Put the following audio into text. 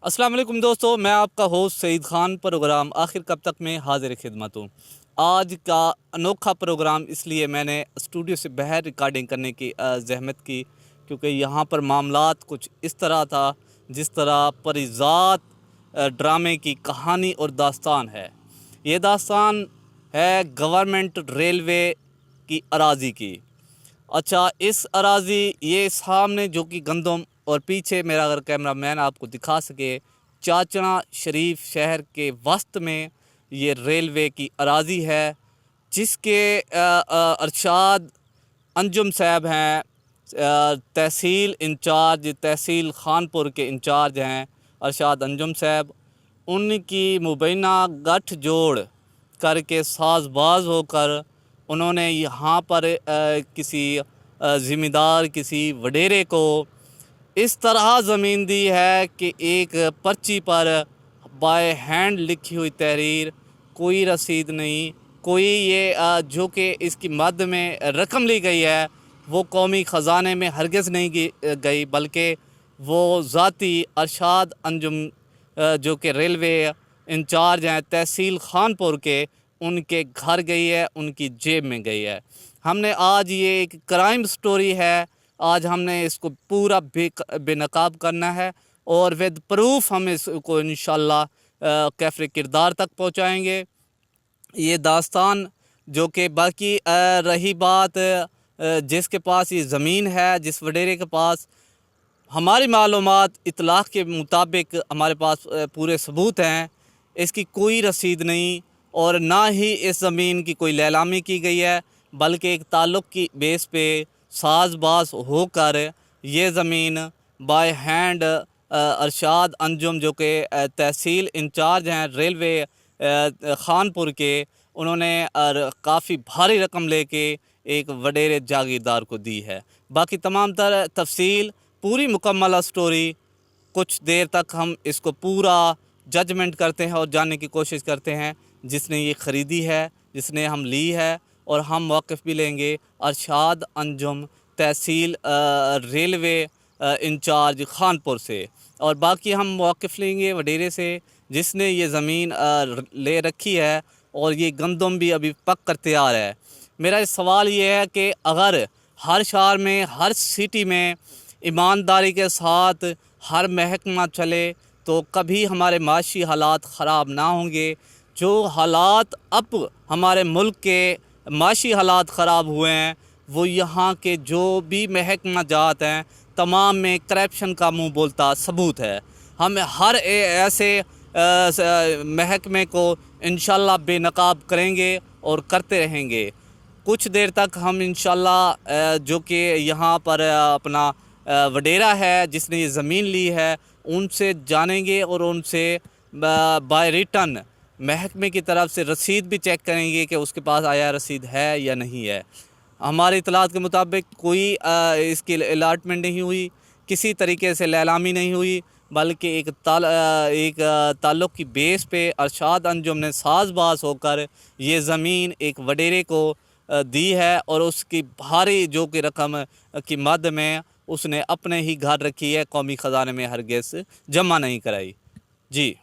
अस्सलाम वालेकुम दोस्तों, मैं आपका होस्ट सईद ख़ान। प्रोग्राम आखिर कब तक में हाजिर खिदमत हूँ। आज का अनोखा प्रोग्राम इसलिए मैंने स्टूडियो से बाहर रिकॉर्डिंग करने की ज़हमत की, क्योंकि यहाँ पर मामलात कुछ इस तरह था जिस तरह परिज़ात ड्रामे की कहानी और दास्तान है। ये दास्तान है गवर्नमेंट रेलवे की अराज़ी की। अच्छा, इस अराज़ी ये सामने जो कि गंदम और पीछे मेरा अगर कैमरा मैन आपको दिखा सके, चाचना शरीफ शहर के वस्त में ये रेलवे की अराज़ी है, जिसके अरशाद अंजुम साहब हैं, तहसील इंचार्ज, तहसील खानपुर के इंचार्ज हैं अरशाद अंजुम साहब। उनकी मुबैना गठ जोड़ करके साज़बाज होकर उन्होंने यहाँ पर किसी ज़िम्मेदार किसी वडेरे को इस तरह ज़मीन दी है कि एक पर्ची पर बाय हैंड लिखी हुई तहरीर, कोई रसीद नहीं, कोई ये जो कि इसकी मद में रकम ली गई है वो कौमी ख़जाने में हरगिज़ नहीं गई, बल्कि वो ज़ाती अरशाद अंजुम जो कि रेलवे इंचार्ज हैं तहसील खानपुर के, उनके घर गई है, उनकी जेब में गई है। हमने आज ये एक क्राइम स्टोरी है, आज हमने इसको पूरा बेनकाब करना है और विद प्रूफ हम इसको इंशाल्लाह कैफ़े किरदार तक पहुंचाएंगे। ये दास्तान जो कि बाकी रही बात जिसके पास ये ज़मीन है, जिस वडेरे के पास, हमारी मालूमात इतलाक़ के मुताबिक हमारे पास पूरे सबूत हैं, इसकी कोई रसीद नहीं और ना ही इस ज़मीन की कोई नीलामी की गई है, बल्कि एक ताल्लुक़ की बेस पे साज़बाज होकर ये ज़मीन बाय हैंड अरशाद अंजुम जो कि तहसील इंचार्ज हैं रेलवे खानपुर के, उन्होंने काफ़ी भारी रकम लेके एक वडेरे जागीरदार को दी है। बाकी तमाम तर तफसील पूरी मुकम्मल स्टोरी कुछ देर तक हम इसको पूरा जजमेंट करते हैं और जानने की कोशिश करते हैं जिसने ये ख़रीदी है, जिसने हम ली है, और हम मौक़िफ़ भी लेंगे अरशाद अंजुम तहसील रेलवे इंचार्ज खानपुर से, और बाकी हम मौक़िफ़ लेंगे वडेरे से जिसने ये ज़मीन ले रखी है और ये गंदम भी अभी पक कर तैयार है। मेरा सवाल ये है कि अगर हर शहर में, हर सिटी में ईमानदारी के साथ हर महकमा चले तो कभी हमारे माशी हालात ख़राब ना होंगे। जो हालात अब हमारे मुल्क के माशी हालात ख़राब हुए हैं, वो यहाँ के जो भी महकमा जात हैं तमाम में करप्शन का मुँह बोलता सबूत है। हम हर ऐसे महकमे को इंशाल्लाह बेनकाब करेंगे और करते रहेंगे। कुछ देर तक हम इंशाल्लाह जो कि यहाँ पर अपना वडेरा है जिसने ये ज़मीन ली है उनसे जानेंगे और उनसे बाय रिटर्न महकमे की तरफ से रसीद भी चेक करेंगे कि उसके पास आया रसीद है या नहीं है। हमारी इतलात के मुताबिक कोई इसकी अलाटमेंट नहीं हुई, किसी तरीके से नीलामी नहीं हुई, बल्कि एक ताल्लुक़ की बेस पे अरशाद अंजुम ने साज़बाज होकर ये ज़मीन एक वडेरे को दी है और उसकी भारी जो कि रकम की मद में उसने अपने ही घर रखी है, कौमी ख़जाने में हरगिज़ जमा नहीं कराई। जी।